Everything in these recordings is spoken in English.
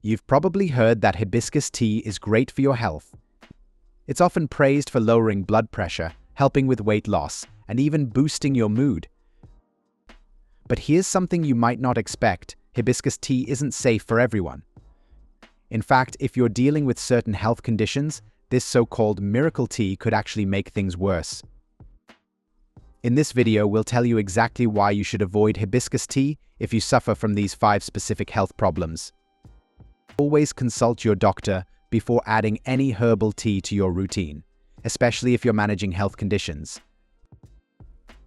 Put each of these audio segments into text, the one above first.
You've probably heard that hibiscus tea is great for your health. It's often praised for lowering blood pressure, helping with weight loss, and even boosting your mood. But here's something you might not expect: hibiscus tea isn't safe for everyone. In fact, if you're dealing with certain health conditions, this so-called miracle tea could actually make things worse. In this video, we'll tell you exactly why you should avoid hibiscus tea if you suffer from these 5 specific health problems. Always consult your doctor before adding any herbal tea to your routine, especially if you're managing health conditions.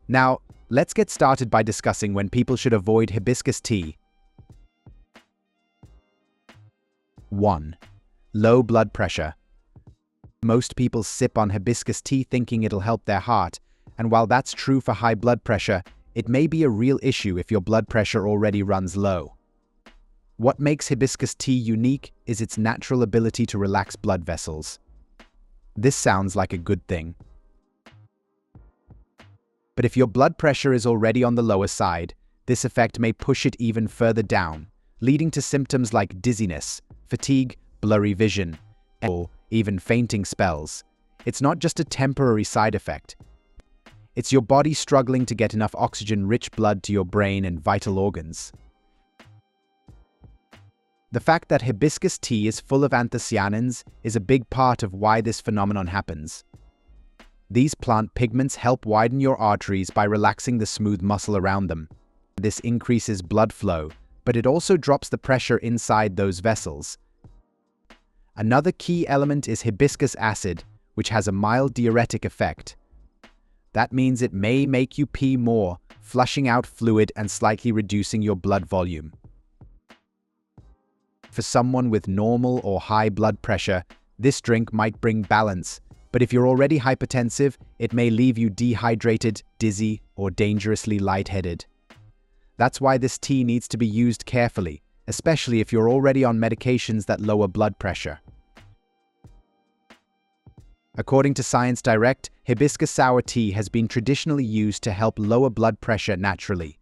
Now, let's get started by discussing when people should avoid hibiscus tea. 1. Low blood pressure. Most people sip on hibiscus tea thinking it'll help their heart, and while that's true for high blood pressure, it may be a real issue if your blood pressure already runs low. What makes hibiscus tea unique is its natural ability to relax blood vessels. This sounds like a good thing. But if your blood pressure is already on the lower side, this effect may push it even further down, leading to symptoms like dizziness, fatigue, blurry vision, or even fainting spells. It's not just a temporary side effect. It's your body struggling to get enough oxygen-rich blood to your brain and vital organs. The fact that hibiscus tea is full of anthocyanins is a big part of why this phenomenon happens. These plant pigments help widen your arteries by relaxing the smooth muscle around them. This increases blood flow, but it also drops the pressure inside those vessels. Another key element is hibiscus acid, which has a mild diuretic effect. That means it may make you pee more, flushing out fluid and slightly reducing your blood volume. For someone with normal or high blood pressure, this drink might bring balance, but if you're already hypertensive, it may leave you dehydrated, dizzy, or dangerously lightheaded. That's why this tea needs to be used carefully, especially if you're already on medications that lower blood pressure. According to Science Direct, hibiscus sour tea has been traditionally used to help lower blood pressure naturally.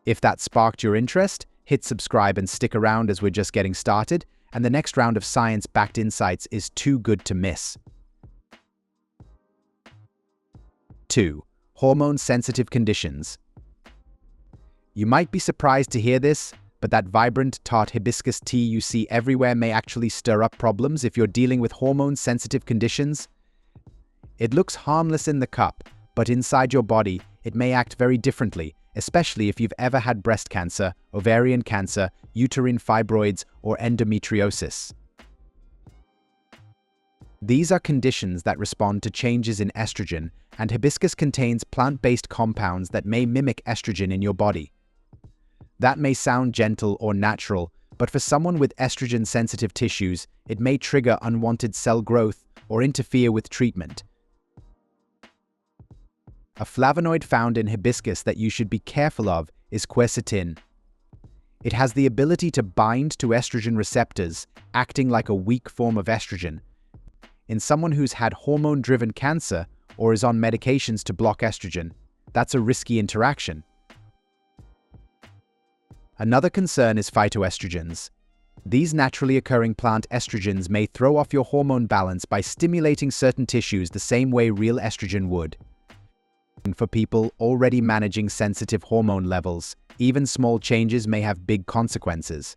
If that sparked your interest, hit subscribe and stick around as we're just getting started, and the next round of science-backed insights is too good to miss. 2. Hormone-Sensitive Conditions. You might be surprised to hear this, but that vibrant, tart hibiscus tea you see everywhere may actually stir up problems if you're dealing with hormone-sensitive conditions. It looks harmless in the cup, but inside your body, it may act very differently, especially if you've ever had breast cancer, ovarian cancer, uterine fibroids, or endometriosis. These are conditions that respond to changes in estrogen, and hibiscus contains plant-based compounds that may mimic estrogen in your body. That may sound gentle or natural, but for someone with estrogen-sensitive tissues, it may trigger unwanted cell growth or interfere with treatment. A flavonoid found in hibiscus that you should be careful of is quercetin. It has the ability to bind to estrogen receptors, acting like a weak form of estrogen. In someone who's had hormone-driven cancer or is on medications to block estrogen, that's a risky interaction. Another concern is phytoestrogens. These naturally occurring plant estrogens may throw off your hormone balance by stimulating certain tissues the same way real estrogen would. For people already managing sensitive hormone levels, even small changes may have big consequences.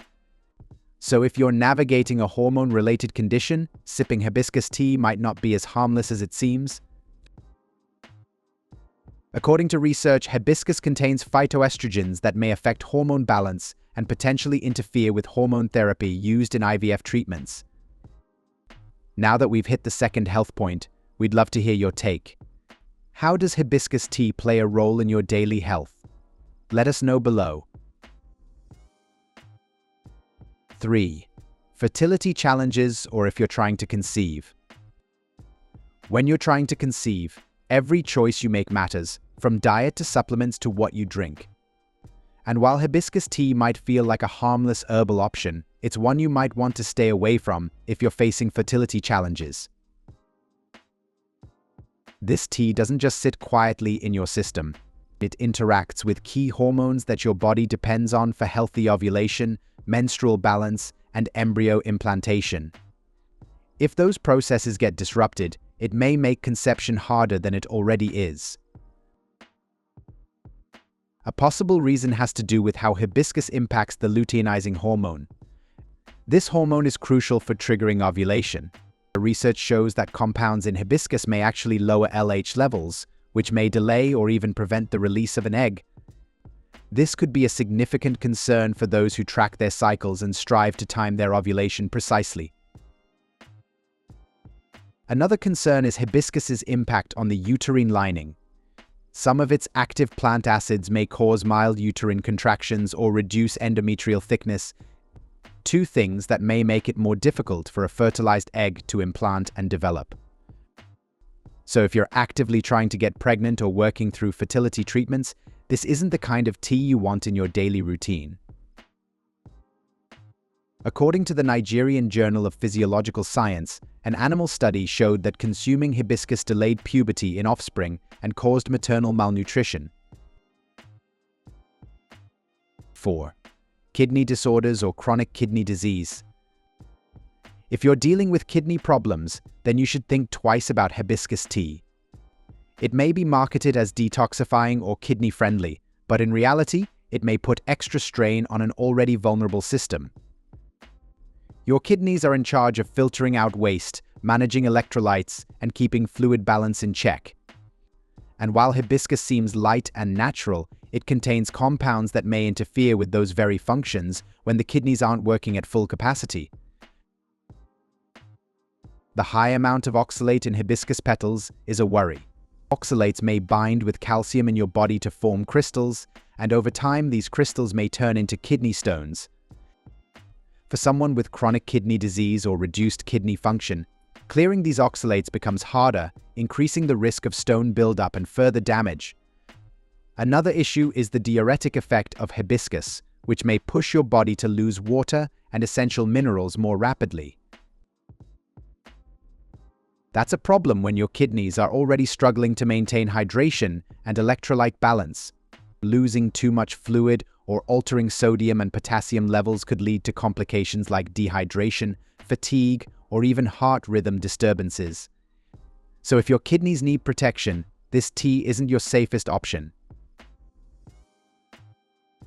So if you're navigating a hormone-related condition, sipping hibiscus tea might not be as harmless as it seems. According to research, hibiscus contains phytoestrogens that may affect hormone balance and potentially interfere with hormone therapy used in IVF treatments. Now that we've hit the second health point, we'd love to hear your take. How does hibiscus tea play a role in your daily health? Let us know below. 3. Fertility challenges, or if you're trying to conceive. When you're trying to conceive, every choice you make matters, from diet to supplements to what you drink. And while hibiscus tea might feel like a harmless herbal option, it's one you might want to stay away from if you're facing fertility challenges. This tea doesn't just sit quietly in your system. It interacts with key hormones that your body depends on for healthy ovulation, menstrual balance, and embryo implantation. If those processes get disrupted, it may make conception harder than it already is. A possible reason has to do with how hibiscus impacts the luteinizing hormone. This hormone is crucial for triggering ovulation. Research shows that compounds in hibiscus may actually lower LH levels, which may delay or even prevent the release of an egg. This could be a significant concern for those who track their cycles and strive to time their ovulation precisely. Another concern is hibiscus's impact on the uterine lining. Some of its active plant acids may cause mild uterine contractions or reduce endometrial thickness, two things that may make it more difficult for a fertilized egg to implant and develop. So if you're actively trying to get pregnant or working through fertility treatments, this isn't the kind of tea you want in your daily routine. According to the Nigerian Journal of Physiological Science, an animal study showed that consuming hibiscus delayed puberty in offspring and caused maternal malnutrition. 4. Kidney disorders or chronic kidney disease. If you're dealing with kidney problems, then you should think twice about hibiscus tea. It may be marketed as detoxifying or kidney-friendly, but in reality, it may put extra strain on an already vulnerable system. Your kidneys are in charge of filtering out waste, managing electrolytes, and keeping fluid balance in check. And while hibiscus seems light and natural, it contains compounds that may interfere with those very functions when the kidneys aren't working at full capacity. The high amount of oxalate in hibiscus petals is a worry. Oxalates may bind with calcium in your body to form crystals, and over time these crystals may turn into kidney stones. For someone with chronic kidney disease or reduced kidney function, clearing these oxalates becomes harder, increasing the risk of stone buildup and further damage. Another issue is the diuretic effect of hibiscus, which may push your body to lose water and essential minerals more rapidly. That's a problem when your kidneys are already struggling to maintain hydration and electrolyte balance. Losing too much fluid or altering sodium and potassium levels could lead to complications like dehydration, fatigue, or even heart rhythm disturbances. So if your kidneys need protection, this tea isn't your safest option.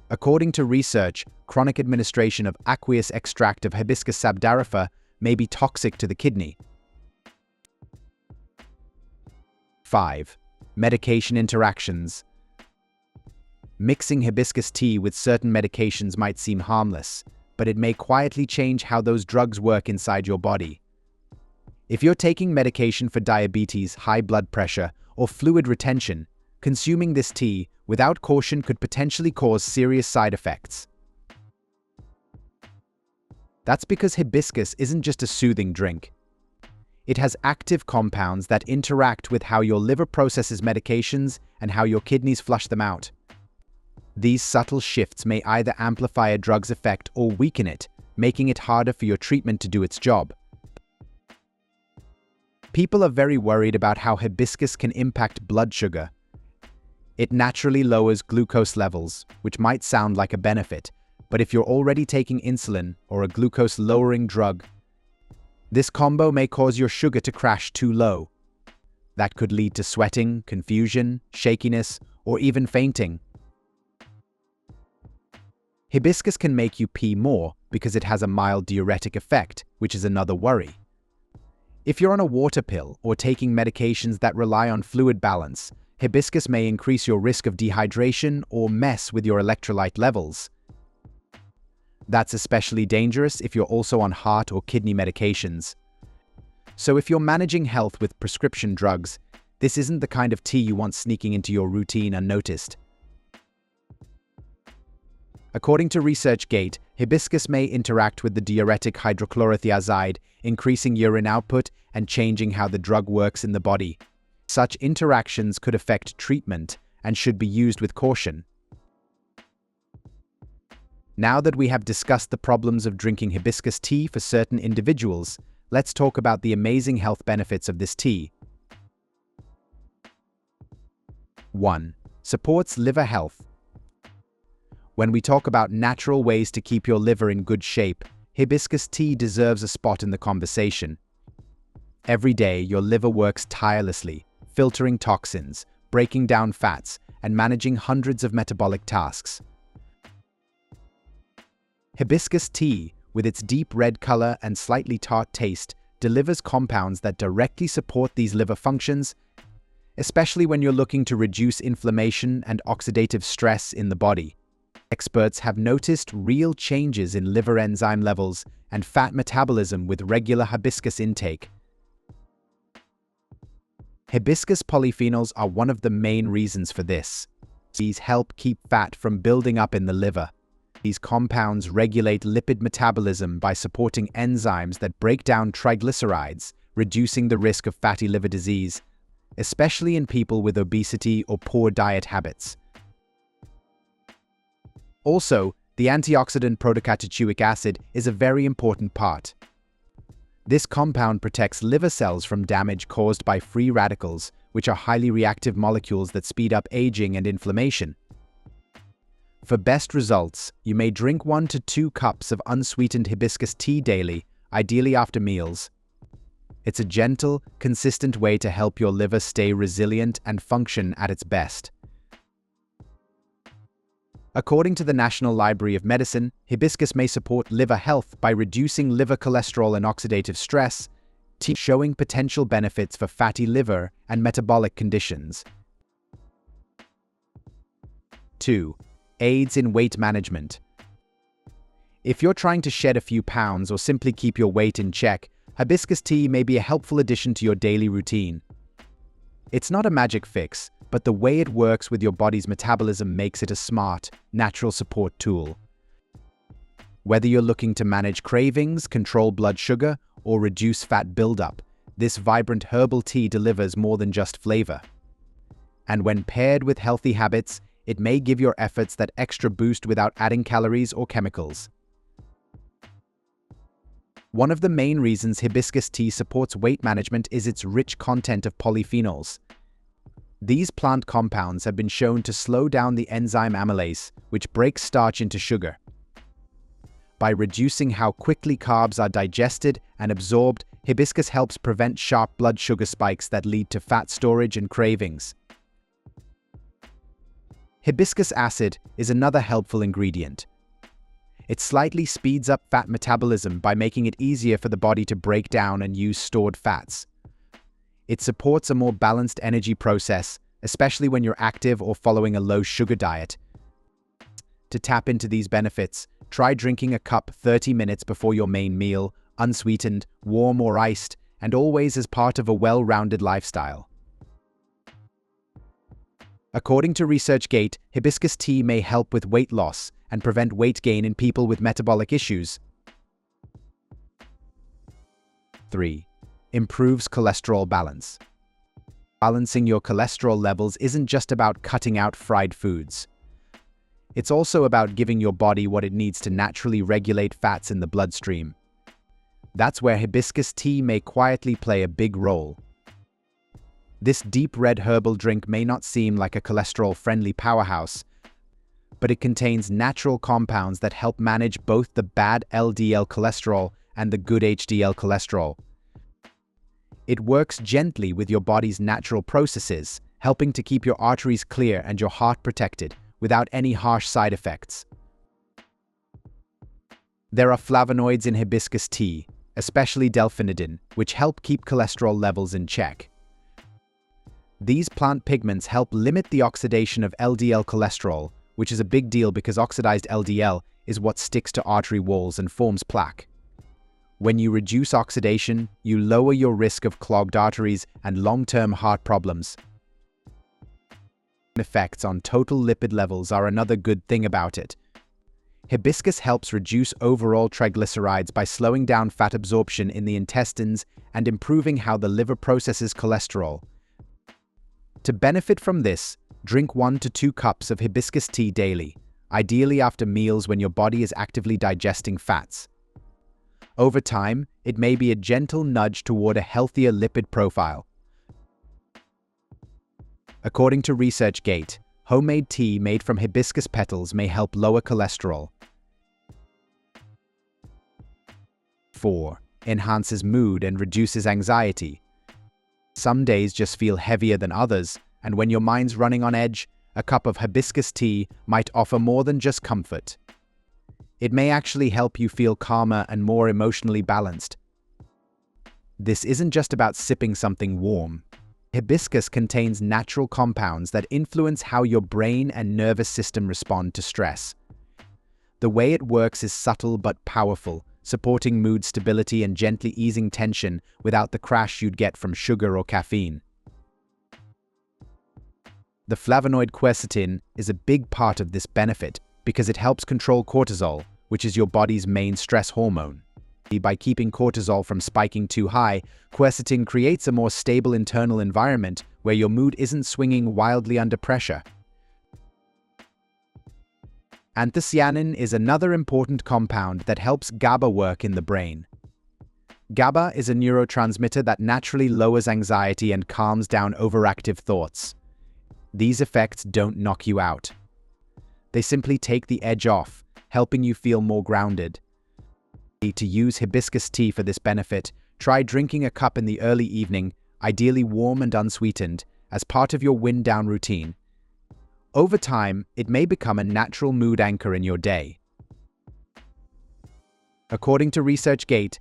According to research, chronic administration of aqueous extract of Hibiscus sabdarifer may be toxic to the kidney. 5. Medication interactions. Mixing hibiscus tea with certain medications might seem harmless, but it may quietly change how those drugs work inside your body. If you're taking medication for diabetes, high blood pressure, or fluid retention, consuming this tea without caution could potentially cause serious side effects. That's because hibiscus isn't just a soothing drink. It has active compounds that interact with how your liver processes medications and how your kidneys flush them out. These subtle shifts may either amplify a drug's effect or weaken it, making it harder for your treatment to do its job. People are very worried about how hibiscus can impact blood sugar. It naturally lowers glucose levels, which might sound like a benefit, but if you're already taking insulin or a glucose-lowering drug, this combo may cause your sugar to crash too low. That could lead to sweating, confusion, shakiness, or even fainting. Hibiscus can make you pee more because it has a mild diuretic effect, which is another worry. If you're on a water pill or taking medications that rely on fluid balance, hibiscus may increase your risk of dehydration or mess with your electrolyte levels. That's especially dangerous if you're also on heart or kidney medications. So if you're managing health with prescription drugs, this isn't the kind of tea you want sneaking into your routine unnoticed. According to ResearchGate, hibiscus may interact with the diuretic hydrochlorothiazide, increasing urine output and changing how the drug works in the body. Such interactions could affect treatment and should be used with caution. Now that we have discussed the problems of drinking hibiscus tea for certain individuals, let's talk about the amazing health benefits of this tea. 1. Supports liver health. When we talk about natural ways to keep your liver in good shape, hibiscus tea deserves a spot in the conversation. Every day, your liver works tirelessly, filtering toxins, breaking down fats, and managing hundreds of metabolic tasks. Hibiscus tea, with its deep red color and slightly tart taste, delivers compounds that directly support these liver functions, especially when you're looking to reduce inflammation and oxidative stress in the body. Experts have noticed real changes in liver enzyme levels and fat metabolism with regular hibiscus intake. Hibiscus polyphenols are one of the main reasons for this. These help keep fat from building up in the liver. These compounds regulate lipid metabolism by supporting enzymes that break down triglycerides, reducing the risk of fatty liver disease, especially in people with obesity or poor diet habits. Also, the antioxidant protocatechuic acid is a very important part. This compound protects liver cells from damage caused by free radicals, which are highly reactive molecules that speed up aging and inflammation. For best results, you may drink 1 to 2 cups of unsweetened hibiscus tea daily, ideally after meals. It's a gentle, consistent way to help your liver stay resilient and function at its best. According to the National Library of Medicine, hibiscus may support liver health by reducing liver cholesterol and oxidative stress, showing potential benefits for fatty liver and metabolic conditions. 2. Aids in weight management. If you're trying to shed a few pounds or simply keep your weight in check, hibiscus tea may be a helpful addition to your daily routine. It's not a magic fix, but the way it works with your body's metabolism makes it a smart, natural support tool. Whether you're looking to manage cravings, control blood sugar, or reduce fat buildup, this vibrant herbal tea delivers more than just flavor. And when paired with healthy habits, it may give your efforts that extra boost without adding calories or chemicals. One of the main reasons hibiscus tea supports weight management is its rich content of polyphenols. These plant compounds have been shown to slow down the enzyme amylase, which breaks starch into sugar. By reducing how quickly carbs are digested and absorbed, hibiscus helps prevent sharp blood sugar spikes that lead to fat storage and cravings. Hibiscus acid is another helpful ingredient. It slightly speeds up fat metabolism by making it easier for the body to break down and use stored fats. It supports a more balanced energy process, especially when you're active or following a low-sugar diet. To tap into these benefits, try drinking a cup 30 minutes before your main meal, unsweetened, warm or iced, and always as part of a well-rounded lifestyle. According to ResearchGate, hibiscus tea may help with weight loss and prevent weight gain in people with metabolic issues. 3. Improves cholesterol balance. Balancing your cholesterol levels isn't just about cutting out fried foods. It's also about giving your body what it needs to naturally regulate fats in the bloodstream. That's where hibiscus tea may quietly play a big role. This deep red herbal drink may not seem like a cholesterol-friendly powerhouse, but it contains natural compounds that help manage both the bad LDL cholesterol and the good HDL cholesterol. It works gently with your body's natural processes, helping to keep your arteries clear and your heart protected, without any harsh side effects. There are flavonoids in hibiscus tea, especially delphinidin, which help keep cholesterol levels in check. These plant pigments help limit the oxidation of LDL cholesterol, which is a big deal because oxidized LDL is what sticks to artery walls and forms plaque. When you reduce oxidation, you lower your risk of clogged arteries and long-term heart problems. Effects on total lipid levels are another good thing about it. Hibiscus helps reduce overall triglycerides by slowing down fat absorption in the intestines and improving how the liver processes cholesterol. To benefit from this, drink 1 to 2 cups of hibiscus tea daily, ideally after meals when your body is actively digesting fats. Over time, it may be a gentle nudge toward a healthier lipid profile. According to ResearchGate, Homemade tea made from hibiscus petals may help lower cholesterol. 4. Enhances mood and reduces anxiety. Some days just feel heavier than others, and when your mind's running on edge, a cup of hibiscus tea might offer more than just comfort. It may actually help you feel calmer and more emotionally balanced. This isn't just about sipping something warm. Hibiscus contains natural compounds that influence how your brain and nervous system respond to stress. The way it works is subtle but powerful, supporting mood stability and gently easing tension without the crash you'd get from sugar or caffeine. The flavonoid quercetin is a big part of this benefit because it helps control cortisol, which is your body's main stress hormone. By keeping cortisol from spiking too high, quercetin creates a more stable internal environment where your mood isn't swinging wildly under pressure. Anthocyanin is another important compound that helps GABA work in the brain. GABA is a neurotransmitter that naturally lowers anxiety and calms down overactive thoughts. These effects don't knock you out. They simply take the edge off, helping you feel more grounded. To use hibiscus tea for this benefit, try drinking a cup in the early evening, ideally warm and unsweetened, as part of your wind-down routine. Over time, it may become a natural mood anchor in your day. According to ResearchGate,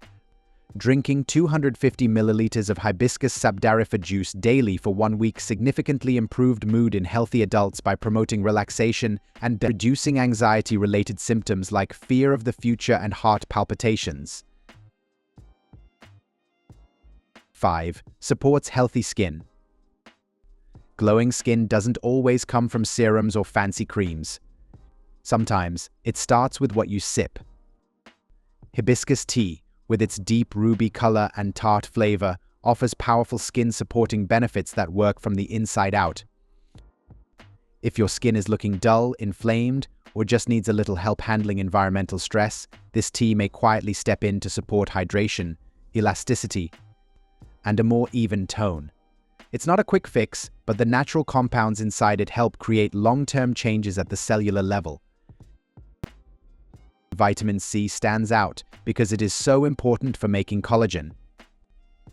drinking 250 milliliters of Hibiscus sabdariffa juice daily for 1 week significantly improved mood in healthy adults by promoting relaxation and reducing anxiety-related symptoms like fear of the future and heart palpitations. 5. Supports healthy skin. Glowing skin doesn't always come from serums or fancy creams. Sometimes, it starts with what you sip. Hibiscus tea, with its deep ruby color and tart flavor, offers powerful skin-supporting benefits that work from the inside out. If your skin is looking dull, inflamed, or just needs a little help handling environmental stress, this tea may quietly step in to support hydration, elasticity, and a more even tone. It's not a quick fix, but the natural compounds inside it help create long-term changes at the cellular level. Vitamin C stands out because it is so important for making collagen.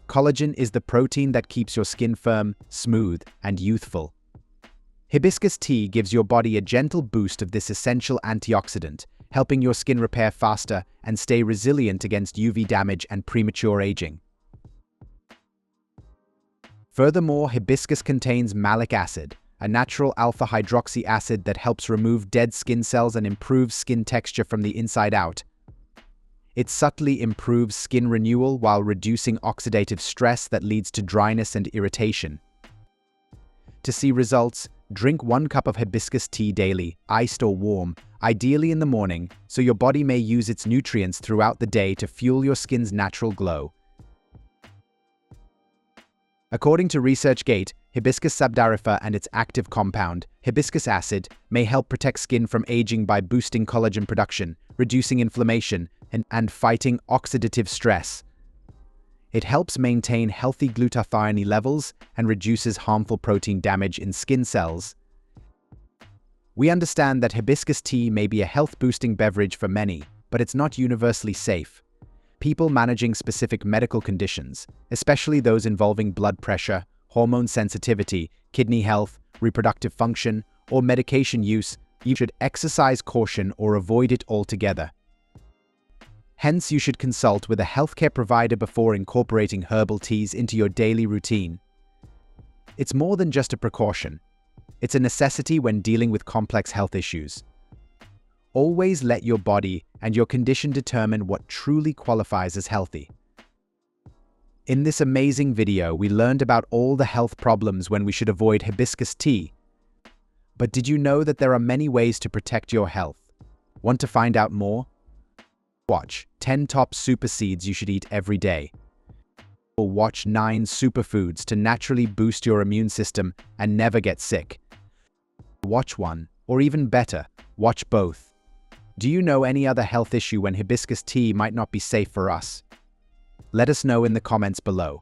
Collagen is the protein that keeps your skin firm, smooth, and youthful. Hibiscus tea gives your body a gentle boost of this essential antioxidant, helping your skin repair faster and stay resilient against UV damage and premature aging. Furthermore, hibiscus contains malic acid, a natural alpha-hydroxy acid that helps remove dead skin cells and improves skin texture from the inside out. It subtly improves skin renewal while reducing oxidative stress that leads to dryness and irritation. To see results, drink 1 cup of hibiscus tea daily, iced or warm, ideally in the morning, so your body may use its nutrients throughout the day to fuel your skin's natural glow. According to ResearchGate, Hibiscus sabdariffa and its active compound, hibiscus acid, may help protect skin from aging by boosting collagen production, reducing inflammation, and fighting oxidative stress. It helps maintain healthy glutathione levels and reduces harmful protein damage in skin cells. We understand that hibiscus tea may be a health-boosting beverage for many, but it's not universally safe. People managing specific medical conditions, especially those involving blood pressure, hormone sensitivity, kidney health, reproductive function, or medication use, you should exercise caution or avoid it altogether. Hence, you should consult with a healthcare provider before incorporating herbal teas into your daily routine. It's more than just a precaution. It's a necessity when dealing with complex health issues. Always let your body and your condition determine what truly qualifies as healthy. In this amazing video, we learned about all the health problems when we should avoid hibiscus tea. But did you know that there are many ways to protect your health? Want to find out more? Watch 10 top super seeds you should eat every day. Or watch 9 superfoods to naturally boost your immune system and never get sick. Watch one, or even better, watch both. Do you know any other health issue when hibiscus tea might not be safe for us? Let us know in the comments below.